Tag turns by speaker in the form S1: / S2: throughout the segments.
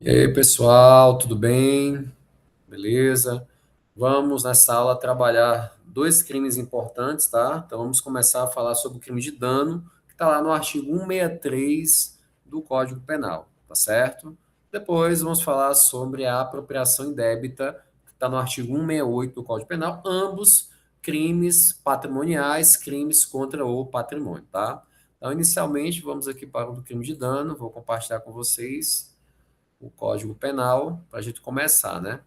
S1: E aí, pessoal, tudo bem? Beleza? Vamos nessa aula trabalhar dois crimes importantes, tá? Então vamos começar a falar sobre o crime de dano, que está lá no artigo 163 do Código Penal, tá certo? Depois vamos falar sobre a apropriação indébita, que está no artigo 168 do Código Penal, ambos crimes patrimoniais, crimes contra o patrimônio, tá? Então, inicialmente, vamos aqui para o do crime de dano, vou compartilhar com vocês o Código Penal para a gente começar, né?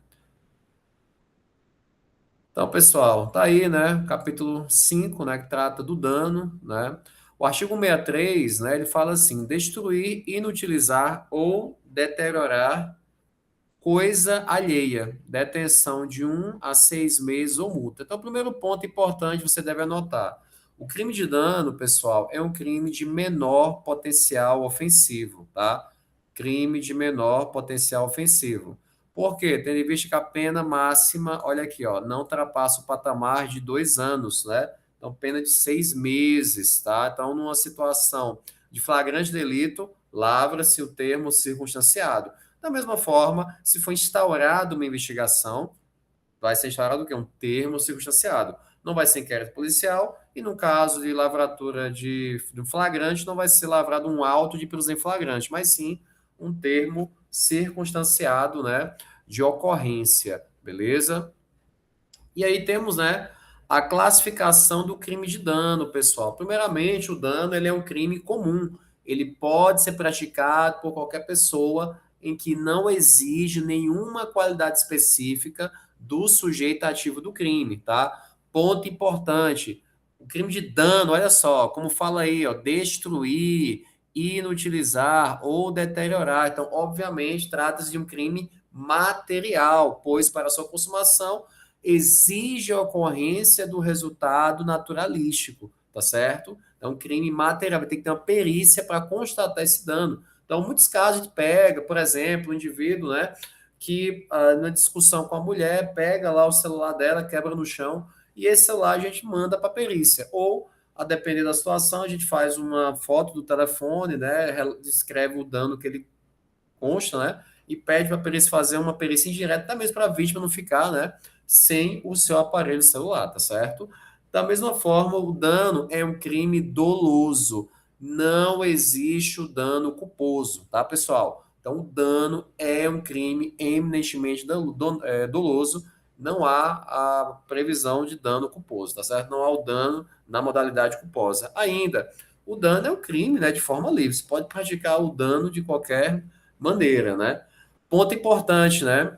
S1: Então, pessoal, tá aí, né? Capítulo 5, né, que trata do dano, né? O artigo 163, né, ele fala assim: destruir, inutilizar ou deteriorar coisa alheia, detenção de 1 a 6 meses ou multa. Então, o primeiro ponto importante você deve anotar: o crime de dano, pessoal, é um crime de menor potencial ofensivo, tá? Crime de menor potencial ofensivo. Por quê? Tendo em vista que a pena máxima, olha aqui, ó, não ultrapassa o patamar de 2 anos, né? Então, pena de 6 meses, tá? Então, numa situação de flagrante delito, lavra-se o termo circunstanciado. Da mesma forma, se for instaurada uma investigação, vai ser instaurado o quê? Um termo circunstanciado. Não vai ser inquérito policial e, no caso de lavratura de um flagrante, não vai ser lavrado um auto de prisão em flagrante, mas sim um termo circunstanciado, né, de ocorrência, beleza? E aí temos, né, a classificação do crime de dano, pessoal. Primeiramente, o dano ele é um crime comum. Ele pode ser praticado por qualquer pessoa em que não exige nenhuma qualidade específica do sujeito ativo do crime, tá? Ponto importante. O crime de dano, olha só, como fala aí, ó, destruir, inutilizar ou deteriorar. Então, obviamente, trata-se de um crime material, pois para sua consumação exige a ocorrência do resultado naturalístico, tá certo? É um crime material, tem que ter uma perícia para constatar esse dano. Então, em muitos casos, a gente pega, por exemplo, um indivíduo, né, que na discussão com a mulher, pega lá o celular dela, quebra no chão, e esse celular a gente manda para a perícia. Ou, a depender da situação, a gente faz uma foto do telefone, né, descreve o dano que ele consta, né? E pede para a perícia fazer uma perícia indireta, até mesmo para a vítima não ficar, né? Sem o seu aparelho celular, tá certo? Da mesma forma, o dano é um crime doloso. Não existe o dano culposo, tá, pessoal? Então, o dano é um crime eminentemente doloso. Não há a previsão de dano culposo, tá certo? Não há o dano na modalidade culposa. Ainda, o dano é um crime, né, de forma livre. Você pode praticar o dano de qualquer maneira, né? Ponto importante, né?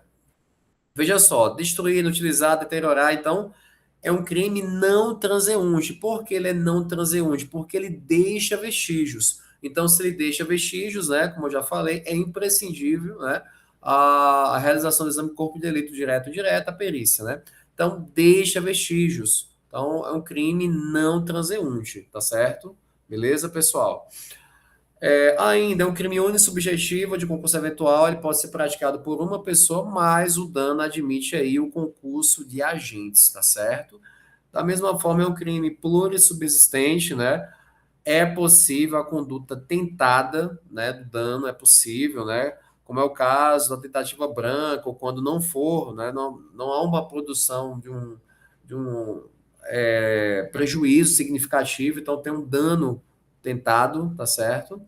S1: Veja só, destruir, utilizar, deteriorar, então é um crime não transeunte. Por que ele é não transeunte? Porque ele deixa vestígios. Então, se ele deixa vestígios, né, como eu já falei, é imprescindível, né, a realização do exame de corpo de delito direto e direto, a perícia, né? Então, deixa vestígios. Então, é um crime não transeunte, tá certo? Beleza, pessoal? Ainda é um crime unissubjetivo de concurso eventual, ele pode ser praticado por uma pessoa, mas o dano admite aí o concurso de agentes, tá certo? Da mesma forma, é um crime plurissubsistente, né? É possível a conduta tentada, né, do dano, é possível, né? Como é o caso da tentativa branca, ou quando não for, né, não há uma produção de um prejuízo significativo, então tem um dano tentado, tá certo?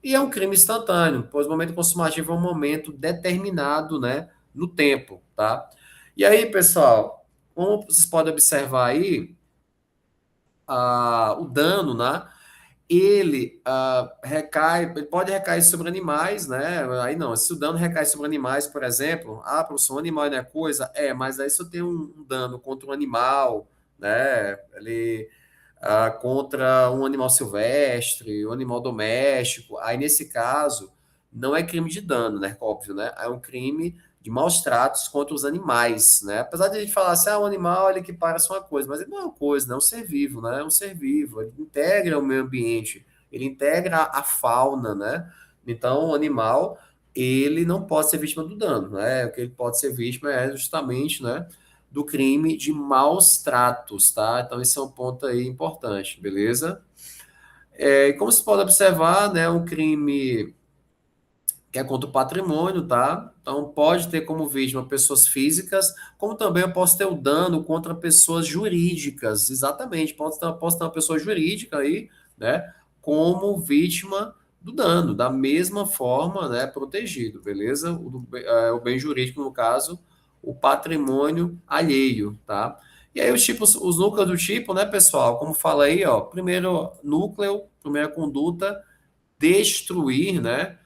S1: E é um crime instantâneo, pois o momento consumativo é um momento determinado, né, no tempo, tá? E aí, pessoal, como vocês podem observar aí, o dano, né? Ele pode recair sobre animais, né? Aí não, se o dano recai sobre animais, por exemplo, professor, um animal não é coisa, mas aí se eu tenho um dano contra um animal, né? Ele contra um animal silvestre, um animal doméstico, aí nesse caso não é crime de dano, né? Óbvio, né? É um crime de maus tratos contra os animais, né? Apesar de a gente falar assim, o animal ele que parece uma coisa, mas ele não é uma coisa, né? É um ser vivo, né? É um ser vivo, ele integra o meio ambiente, ele integra a fauna, né? Então, o animal ele não pode ser vítima do dano, né? O que ele pode ser vítima é justamente, né, do crime de maus tratos, tá? Então, esse é um ponto aí importante, beleza? Como se pode observar, né, um crime que é contra o patrimônio, tá? Então, pode ter como vítima pessoas físicas, como também eu posso ter o dano contra pessoas jurídicas, exatamente. Posso ter uma pessoa jurídica aí, né, como vítima do dano, da mesma forma, né, protegido, beleza? O bem jurídico, no caso, o patrimônio alheio, tá? E aí, os núcleos do tipo, né, pessoal? Como fala aí, ó, primeiro núcleo, primeira conduta, destruir, né?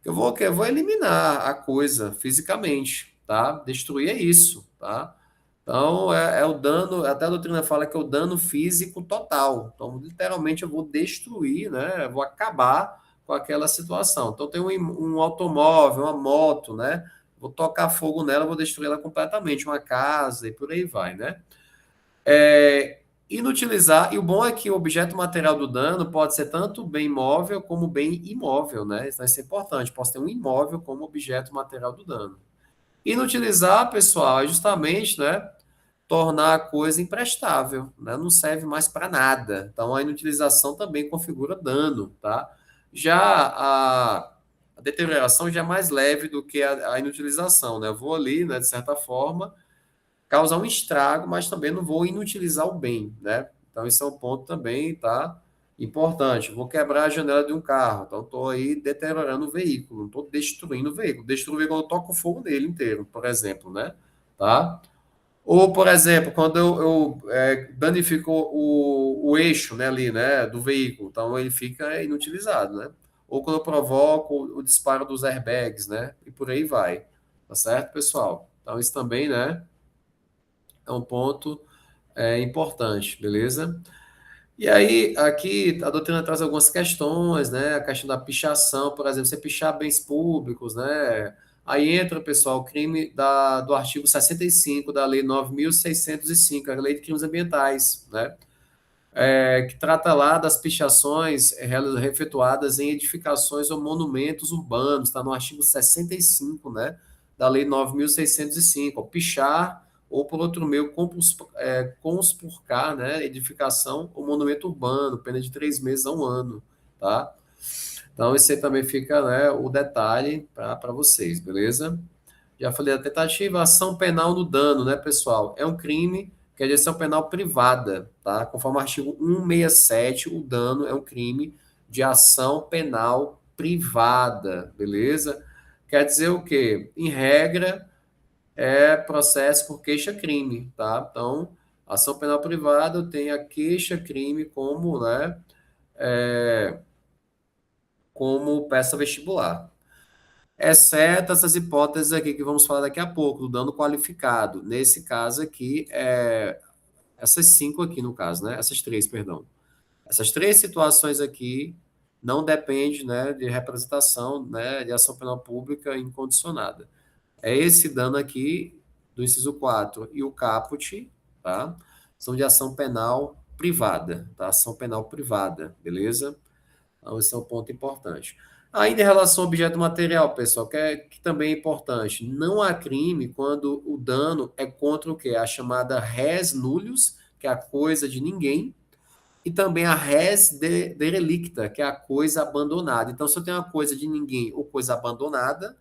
S1: Eu vou eliminar a coisa fisicamente, tá? Destruir é isso, tá? Então, é o dano, até a doutrina fala que é o dano físico total. Então, literalmente, eu vou destruir, né? Eu vou acabar com aquela situação. Então, tem um automóvel, uma moto, né? Vou tocar fogo nela, vou destruir ela completamente, uma casa e por aí vai, né? Inutilizar, e o bom é que o objeto material do dano pode ser tanto bem móvel como bem imóvel, né? Isso vai ser importante. Posso ter um imóvel como objeto material do dano. Inutilizar, pessoal, é justamente, né, tornar a coisa imprestável, né? Não serve mais para nada. Então, a inutilização também configura dano, tá? Já a deterioração já é mais leve do que a inutilização, né? Eu vou ali, né, de certa forma causar um estrago, mas também não vou inutilizar o bem, né? Então, esse é um ponto também, tá? Importante. Vou quebrar a janela de um carro, então estou aí deteriorando o veículo, não estou destruindo o veículo. Destruir o veículo, eu toco fogo nele inteiro, por exemplo, né? Tá? Ou, por exemplo, quando eu danifico o eixo, né, ali, né, do veículo, então ele fica inutilizado, né? Ou quando eu provoco o disparo dos airbags, né? E por aí vai. Tá certo, pessoal? Então, isso também, né? É um ponto importante, beleza? E aí, aqui, a doutrina traz algumas questões, né? A questão da pichação, por exemplo, você pichar bens públicos, né? Aí entra, pessoal, o crime do artigo 65 da Lei 9.605, a Lei de Crimes Ambientais, né? Que trata lá das pichações efetuadas em edificações ou monumentos urbanos, está no artigo 65, né, da Lei 9.605, pichar ou por outro meio conspurcar, né, edificação ou monumento urbano, pena de 3 meses a 1 ano, tá? Então, esse aí também fica, né, o detalhe para vocês, beleza? Já falei da tentativa, ação penal no dano, né, pessoal? É um crime que é de ação penal privada, tá? Conforme o artigo 167, o dano é um crime de ação penal privada, beleza? Quer dizer o quê? Em regra, é processo por queixa-crime, tá? Então, ação penal privada tem a queixa-crime como, né, como peça vestibular. Exceto essas hipóteses aqui que vamos falar daqui a pouco, do dano qualificado. Nesse caso aqui, essas cinco aqui no caso, né? Essas três, perdão. Essas três situações aqui não dependem, né, de representação, né, de ação penal pública incondicionada. É esse dano aqui do inciso 4 e o caput, tá? São de ação penal privada, tá? Ação penal privada, beleza? Então, esse é um ponto importante. Ainda em relação ao objeto material, pessoal, que também é importante, não há crime quando o dano é contra o quê? A chamada res nullius, que é a coisa de ninguém, e também a res derelicta, que é a coisa abandonada. Então, se eu tenho uma coisa de ninguém ou coisa abandonada,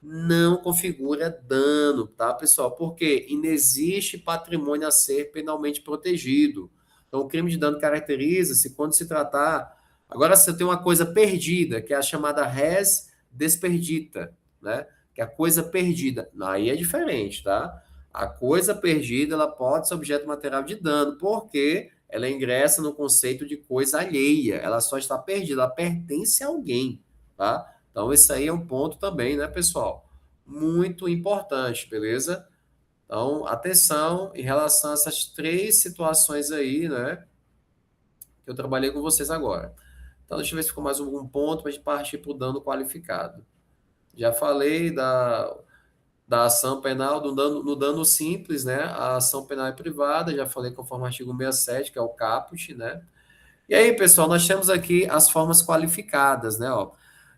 S1: não configura dano, tá, pessoal? Porque inexiste patrimônio a ser penalmente protegido. Então, o crime de dano caracteriza-se quando se tratar. Agora, se eu tenho uma coisa perdida, que é a chamada res desperdita, né? Que é a coisa perdida. Aí é diferente, tá? A coisa perdida, ela pode ser objeto material de dano, porque ela ingressa no conceito de coisa alheia. Ela só está perdida, ela pertence a alguém, tá? Então, esse aí é um ponto também, né, pessoal? Muito importante, beleza? Então, atenção em relação a essas três situações aí, né, que eu trabalhei com vocês agora. Então, deixa eu ver se ficou mais algum ponto para a gente partir para o dano qualificado. Já falei da ação penal, no dano simples, né? A ação penal é privada, já falei conforme o artigo 67, que é o caput, né? E aí, pessoal, nós temos aqui as formas qualificadas, né? Ó,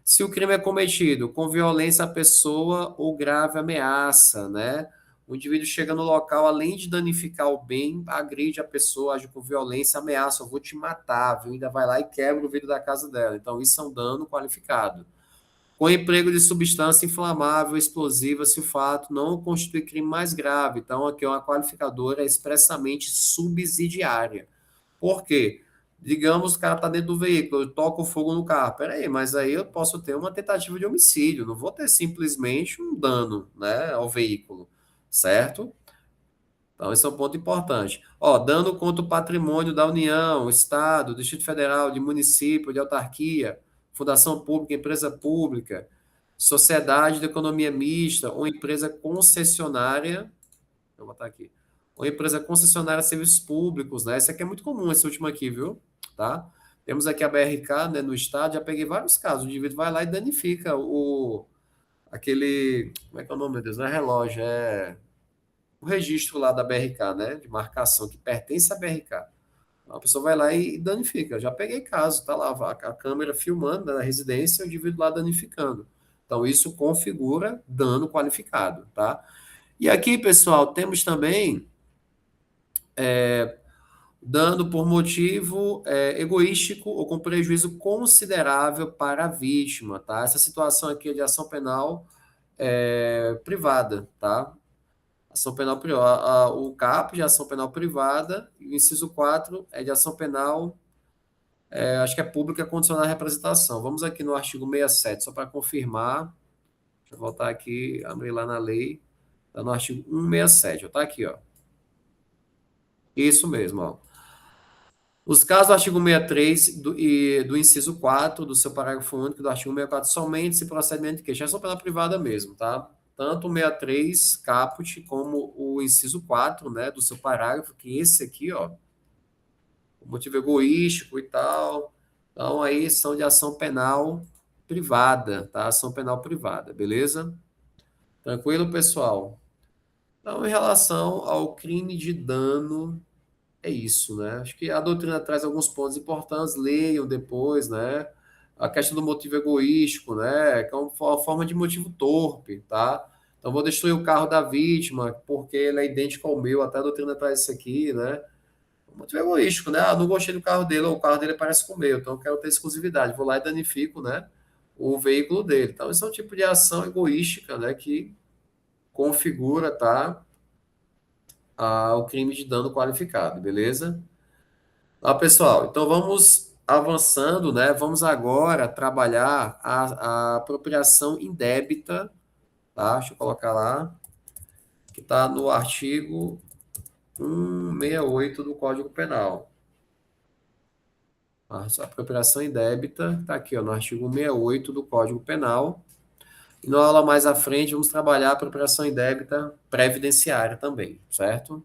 S1: se o crime é cometido com violência à pessoa ou grave ameaça, né? O indivíduo chega no local, além de danificar o bem, agride a pessoa, age com violência, ameaça, eu vou te matar, viu? Ainda vai lá e quebra o vidro da casa dela. Então, isso é um dano qualificado. com emprego de substância inflamável, explosiva, se o fato não constitui crime mais grave. Então, aqui é uma qualificadora expressamente subsidiária. Por quê? Digamos que o cara está dentro do veículo, eu toco fogo no carro. Peraí, mas aí eu posso ter uma tentativa de homicídio, não vou ter simplesmente um dano, né, ao veículo, certo? Então, esse é um ponto importante. Ó, dano contra o patrimônio da União, Estado, Distrito Federal, de município, de autarquia, fundação pública, empresa pública, sociedade de economia mista ou empresa concessionária, vou botar aqui, ou empresa concessionária de serviços públicos, né? Esse aqui é muito comum, esse último aqui, viu? Tá? Temos aqui a BRK, né, no estado, já peguei vários casos, o indivíduo vai lá e danifica aquele, como é que é o nome, meu Deus? Não é relógio, é o registro lá da BRK, né, de marcação, que pertence à BRK. A pessoa vai lá e danifica. Já peguei caso, tá lá a câmera filmando, né, na residência, o indivíduo lá danificando. Então, isso configura dano qualificado, tá? E aqui, pessoal, temos também dano por motivo egoístico ou com prejuízo considerável para a vítima, tá? Essa situação aqui é de ação penal privada, tá? Ação penal privada, o CAP de ação penal privada, e o inciso 4 é de ação penal, acho que é pública condicionada à representação. Vamos aqui no artigo 67, só para confirmar. Deixa eu voltar aqui, abrir lá na lei. Está no artigo 167, está aqui, ó. Isso mesmo, ó. Os casos do artigo 63 do inciso 4 do seu parágrafo único do artigo 64, somente se procedimento de queixa, é ação penal privada mesmo, tá? Tanto o 63 caput como o inciso 4, né, do seu parágrafo, que esse aqui, ó, o motivo egoístico e tal. Então, aí são de ação penal privada, tá? Ação penal privada, beleza? Tranquilo, pessoal? Então, em relação ao crime de dano, é isso, né? Acho que a doutrina traz alguns pontos importantes, leiam depois, né? A questão do motivo egoístico, né? Que é uma forma de motivo torpe, tá? Então, vou destruir o carro da vítima porque ele é idêntico ao meu, até a doutrina traz isso aqui, né? Motivo egoístico, né? Ah, não gostei do carro dele, ou o carro dele parece com o meu, então eu quero ter exclusividade. Vou lá e danifico, né? O veículo dele. Então, esse é um tipo de ação egoística, né? Que configura, tá? O crime de dano qualificado, beleza? Tá, pessoal, então vamos avançando, né? Vamos agora trabalhar a apropriação indébita, tá? Deixa eu colocar lá, que está no artigo 168 do Código Penal. A apropriação indébita está aqui, ó, no artigo 168 do Código Penal. E na aula mais à frente, vamos trabalhar a apropriação indébita previdenciária também, certo?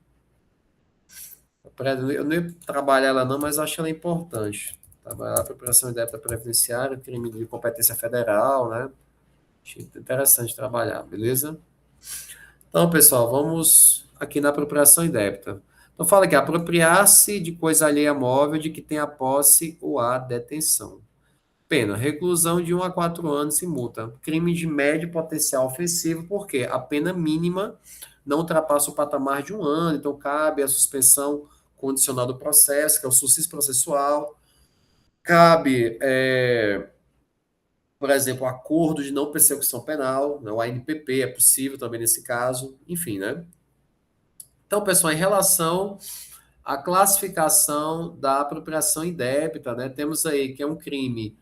S1: Eu não ia trabalhar ela não, mas acho ela importante. Trabalhar a apropriação indébita previdenciária, crime de competência federal, né? Achei interessante trabalhar, beleza? Então, pessoal, vamos aqui na apropriação indébita. Então, fala aqui, apropriar-se de coisa alheia móvel de que tem a posse ou a detenção. Pena, reclusão de 1 a 4 anos e multa. Crime de médio potencial ofensivo, porque a pena mínima não ultrapassa o patamar de 1 ano, então cabe a suspensão condicional do processo, que é o suscício processual. Cabe, por exemplo, acordo de não persecução penal, né, o ANPP é possível também nesse caso, enfim, né? Então, pessoal, em relação à classificação da apropriação indébita, né, temos aí que é um crime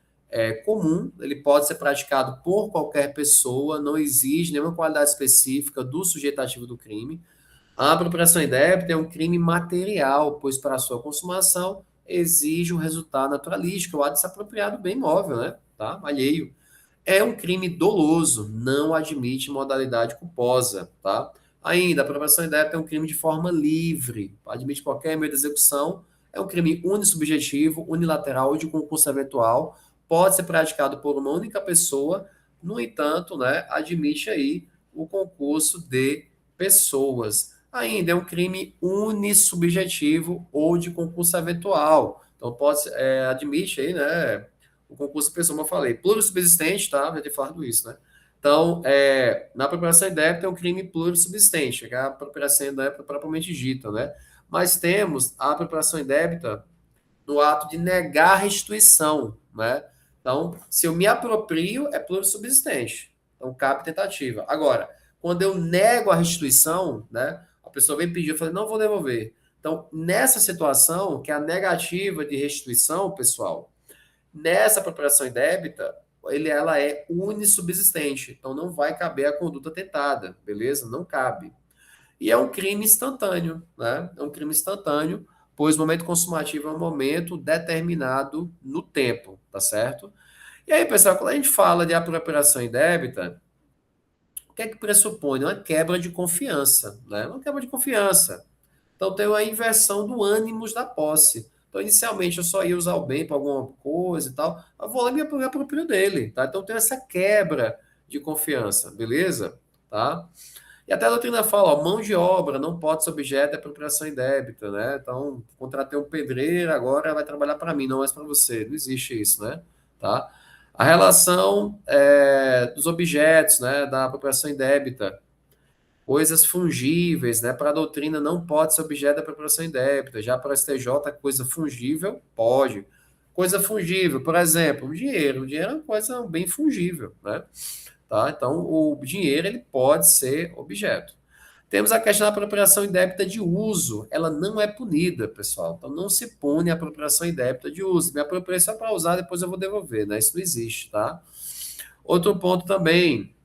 S1: comum, ele pode ser praticado por qualquer pessoa, não exige nenhuma qualidade específica do sujeito ativo do crime. A apropriação indébita é um crime material, pois para sua consumação exige um resultado naturalístico, o ato de se apropriar do bem móvel, né, tá? Alheio. É um crime doloso, não admite modalidade culposa, tá? Ainda, a apropriação indébita é um crime de forma livre, admite qualquer meio de execução, é um crime unissubjetivo, unilateral ou de concurso eventual, pode ser praticado por uma única pessoa, no entanto, né, admite aí o concurso de pessoas. Ainda é um crime unissubjetivo ou de concurso eventual, então admite aí, né, o concurso de pessoa, como eu falei, plurissubsistente, tá? Já ter falado isso, né? Então, na apropriação indébita é um crime plurissubsistente, que é a apropriação indébita propriamente dita, né? Mas temos a apropriação indébita no ato de negar restituição, né? Então, se eu me aproprio, é plurissubsistente. Então, cabe tentativa. Agora, quando eu nego a restituição, né, a pessoa vem pedir, eu falei, não vou devolver. Então, nessa situação, que é a negativa de restituição, pessoal, nessa apropriação indébita, ela é unissubsistente. Então, não vai caber a conduta tentada, beleza? Não cabe. E é um crime instantâneo, né? É um crime instantâneo, pois o momento consumativo é um momento determinado no tempo, tá certo? E aí, pessoal, quando a gente fala de apropriação indébita, o que é que pressupõe? Uma quebra de confiança, né? Uma quebra de confiança. Então, tem uma inversão do ânimos da posse. Então, inicialmente, eu só ia usar o bem para alguma coisa e tal, eu vou lá e me aproprio dele, tá? Então, tem essa quebra de confiança, beleza? Tá? E até a doutrina fala, ó, mão de obra não pode ser objeto de apropriação indébita, né? Então, contratei um pedreiro, agora vai trabalhar para mim, não mais para você. Não existe isso, né? Tá? A relação dos objetos, né, da apropriação indébita, coisas fungíveis, né? Para a doutrina não pode ser objeto da apropriação indébita. Já para o STJ, coisa fungível pode. Coisa fungível, por exemplo, o dinheiro. O dinheiro é uma coisa bem fungível, né? Tá? Então, o dinheiro ele pode ser objeto. Temos a questão da apropriação indébita de uso. Ela não é punida, pessoal. Então, não se pune a apropriação indébita de uso. Me apropriei só para usar, depois eu vou devolver, né? Isso não existe, tá? Outro ponto também.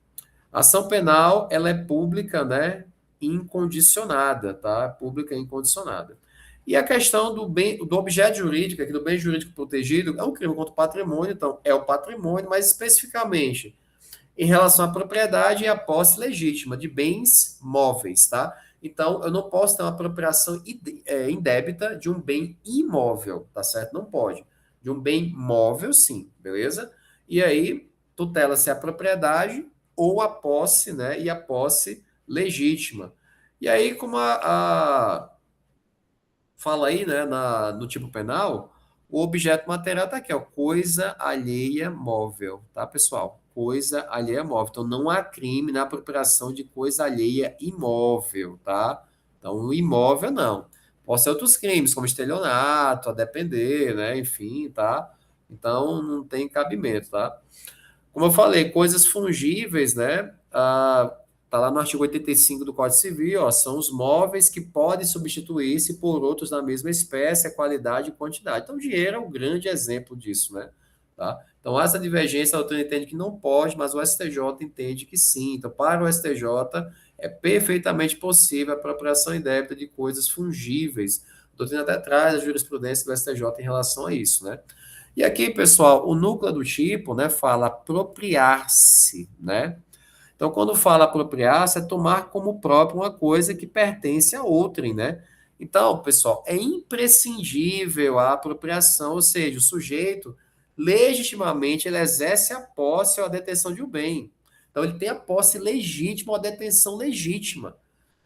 S1: A ação penal, ela é pública, né? Incondicionada, tá? Pública e incondicionada. E a questão do bem, do objeto jurídico, aqui do bem jurídico protegido, é um crime contra o patrimônio, então é o patrimônio, mas especificamente em relação à propriedade e à posse legítima de bens móveis, tá? Então, eu não posso ter uma apropriação indébita de um bem imóvel, tá certo? Não pode. De um bem móvel, sim, beleza? E aí, tutela-se a propriedade ou a posse, né? E a posse legítima. E aí, como fala aí, né, no tipo penal, o objeto material tá aqui, ó, coisa alheia móvel, tá, pessoal? Coisa alheia móvel. Então, não há crime na apropriação de coisa alheia imóvel, tá? Então, imóvel não. Pode ser outros crimes, como estelionato, a depender, né? Enfim, tá? Então, não tem cabimento, tá? Como eu falei, coisas fungíveis, né? Tá lá no artigo 85 do Código Civil, ó, são os móveis que podem substituir-se por outros da mesma espécie, qualidade e quantidade. Então, o dinheiro é um grande exemplo disso, né? Tá? Então, essa divergência, a doutrina entende que não pode, mas o STJ entende que sim. Então, para o STJ, é perfeitamente possível a apropriação indébita de coisas fungíveis. A doutrina até traz a jurisprudência do STJ em relação a isso, né? E aqui, pessoal, o núcleo do tipo, né, fala apropriar-se, né? Então, quando fala apropriar-se, é tomar como próprio uma coisa que pertence a outrem, né? Então, pessoal, é imprescindível a apropriação, ou seja, o sujeito, legitimamente, ele exerce a posse ou a detenção de um bem. Então, ele tem a posse legítima ou a detenção legítima.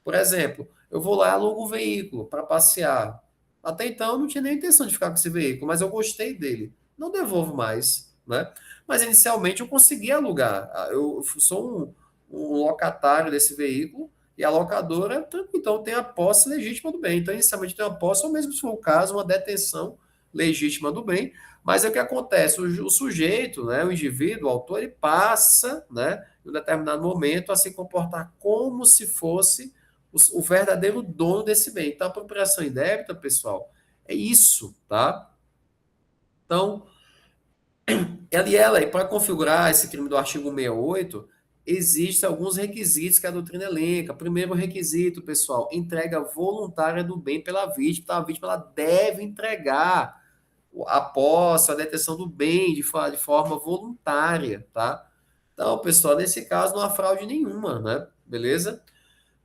S1: Por exemplo, eu vou lá e alugo um veículo para passear. Até então, eu não tinha nem intenção de ficar com esse veículo, mas eu gostei dele. Não devolvo mais, né? Mas inicialmente eu consegui alugar. Eu sou um locatário desse veículo e a locadora, então, tem a posse legítima do bem. Então, inicialmente tem a posse, ou mesmo se for o caso, uma detenção legítima do bem. Mas é o que acontece, o sujeito, né, o indivíduo, o autor, ele passa, né, em um determinado momento a se comportar como se fosse o verdadeiro dono desse bem. Então, a apropriação indébita, pessoal, é isso, tá? Então, ela, e para configurar esse crime do artigo 68, existem alguns requisitos que a doutrina elenca. Primeiro requisito, pessoal, entrega voluntária do bem pela vítima. Então, a vítima ela deve entregar a posse, a detenção do bem de forma voluntária, tá? Então, pessoal, nesse caso não há fraude nenhuma, né? Beleza?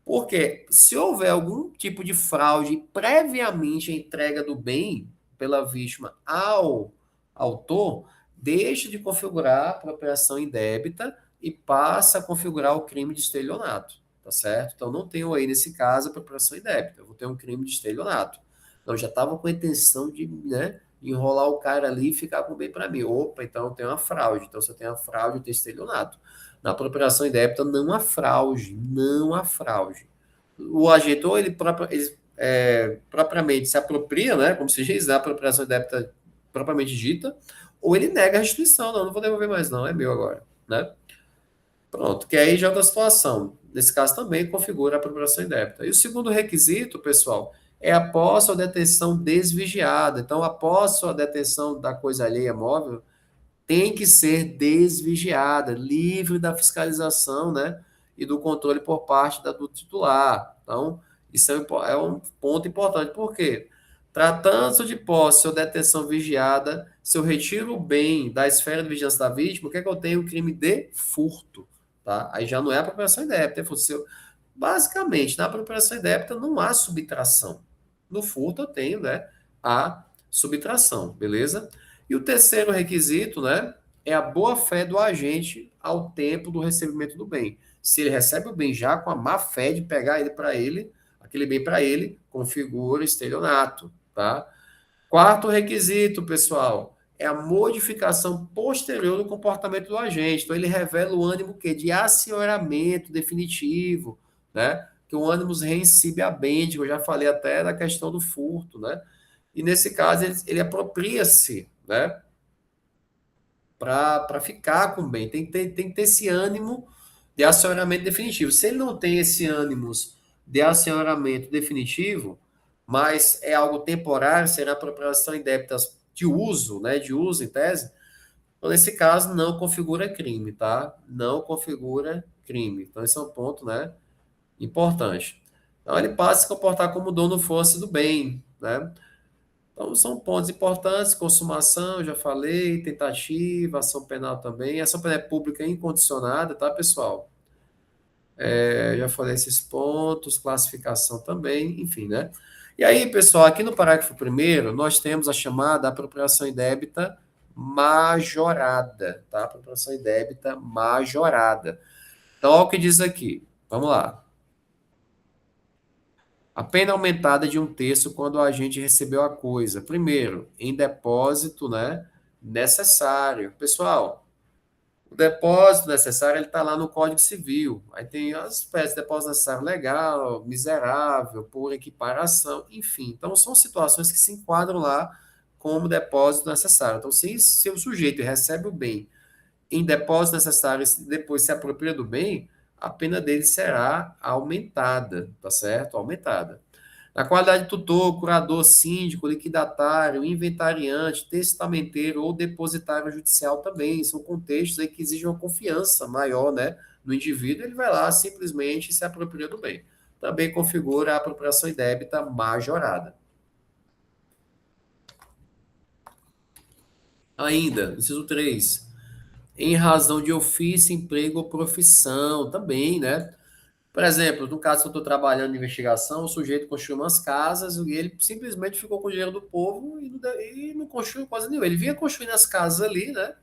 S1: Porque se houver algum tipo de fraude previamente à entrega do bem pela vítima ao autor, deixa de configurar a apropriação indébita e passa a configurar o crime de estelionato, tá certo? Então não tenho aí nesse caso a apropriação indébita, eu vou ter um crime de estelionato. Então já estava com a intenção de, né, enrolar o cara ali e ficar com o bem para mim. Opa, então eu tenho uma fraude. Então se eu tenho uma fraude, eu tenho estelionato. Na apropriação indébita não há fraude, não há fraude. O agitor, propriamente se apropria, né, como se diz, da apropriação indébita propriamente dita, ou ele nega a restituição, não vou devolver mais não, é meu agora, né? Pronto, que aí já é outra situação. Nesse caso também configura a apropriação indébita. E o segundo requisito, pessoal, é a posse ou detenção desvigiada. Então, a posse ou a detenção da coisa alheia móvel tem que ser desvigiada, livre da fiscalização, né, e do controle por parte do titular. Então, isso é um ponto importante. Por quê? Tratando-se de posse ou detenção vigiada, se eu retiro o bem da esfera de vigilância da vítima, o que é que eu tenho? O crime de furto, tá? Aí já não é apropriação indébita, é furto. Basicamente, na apropriação indébita não há subtração. No furto eu tenho, né, a subtração, beleza? E o terceiro requisito, né, é a boa-fé do agente ao tempo do recebimento do bem. Se ele recebe o bem já com a má-fé de pegar ele para ele, aquele bem para ele, configura estelionato, tá? Quarto requisito, pessoal, é a modificação posterior do comportamento do agente. Então, ele revela o ânimo que de assenhoramento definitivo, né? Que o ânimo reincibe a bem, que eu já falei até da questão do furto, né? E nesse caso, ele apropria-se, né? Para ficar com o bem. Tem que ter esse ânimo de assenhoramento definitivo. Se ele não tem esse ânimo de assenhoramento definitivo, mas é algo temporário, será apropriação indébita de uso, né, de uso em tese, então nesse caso não configura crime, tá? Não configura crime. Então esse é um ponto, né, importante. Então ele passa a se comportar como dono fosse do bem, né? Então são pontos importantes, consumação, já falei, tentativa, ação penal também, ação penal é pública incondicionada, tá, pessoal? Já falei esses pontos, classificação também, enfim, né? E aí, pessoal, aqui no parágrafo primeiro, nós temos a chamada apropriação indébita majorada, tá? Apropriação indébita majorada. Então, olha o que diz aqui. Vamos lá. A pena aumentada de um terço quando o agente recebeu a coisa. Primeiro, em depósito, né? Necessário. Pessoal, o depósito necessário, ele está lá no Código Civil. Aí tem as espécies de depósito necessário legal, miserável, por equiparação, enfim. Então, são situações que se enquadram lá como depósito necessário. Então, se o sujeito recebe o bem em depósito necessário e depois se apropria do bem, a pena dele será aumentada, tá certo? Aumentada. Na qualidade de tutor, curador, síndico, liquidatário, inventariante, testamenteiro ou depositário judicial também. São contextos aí que exigem uma confiança maior, né, no indivíduo. Ele vai lá simplesmente se apropria do bem. Também configura a apropriação indébita majorada. Ainda, inciso 3, em razão de ofício, emprego ou profissão, também, né? Por exemplo, no caso que eu estou trabalhando em investigação, o sujeito construiu umas casas e ele simplesmente ficou com o dinheiro do povo e não construiu quase nenhuma. Ele vinha construindo as casas ali, né?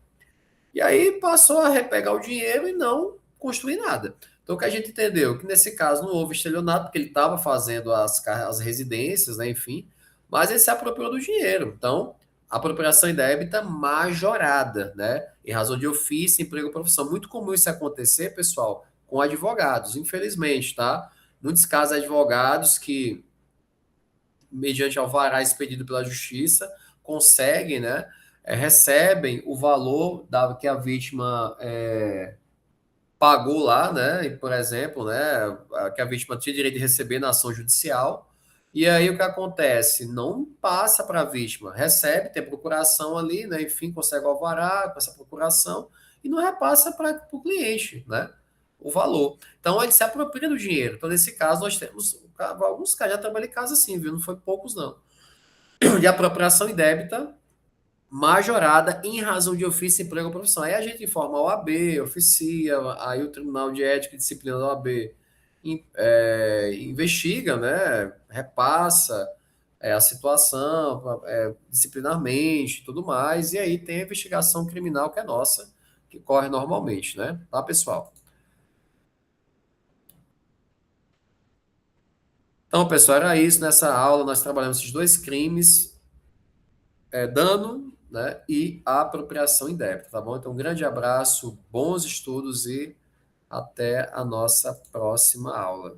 S1: E aí passou a repegar o dinheiro e não construir nada. Então, o que a gente entendeu? Que nesse caso não houve estelionato, porque ele estava fazendo as residências, né? Enfim, mas ele se apropriou do dinheiro. Então, apropriação indébita majorada, né? Em razão de ofício, emprego ou profissão. Muito comum isso acontecer, pessoal, com advogados, infelizmente, tá? Muitos casos, advogados que, mediante alvará expedido pela justiça, conseguem, né? Recebem o valor que a vítima pagou lá, né? E, por exemplo, né? Que a vítima tinha direito de receber na ação judicial. E aí o que acontece? Não passa para a vítima, recebe, tem procuração ali, né? Enfim, consegue alvará com essa procuração e não repassa para o cliente, né? O valor. Então ele se apropria do dinheiro. Então, nesse caso, nós temos alguns casos, já trabalhei em casos assim, viu? Não foi poucos, não. De apropriação indébita majorada em razão de ofício, emprego ou profissão. Aí a gente informa a OAB, oficia, aí o Tribunal de Ética e Disciplina da OAB investiga, né, repassa a situação disciplinarmente e tudo mais, e aí tem a investigação criminal que é nossa, que corre normalmente, né? Tá, pessoal? Então, pessoal, era isso. Nessa aula nós trabalhamos esses dois crimes, dano, né, e a apropriação indébita, tá bom? Então, um grande abraço, bons estudos e até a nossa próxima aula.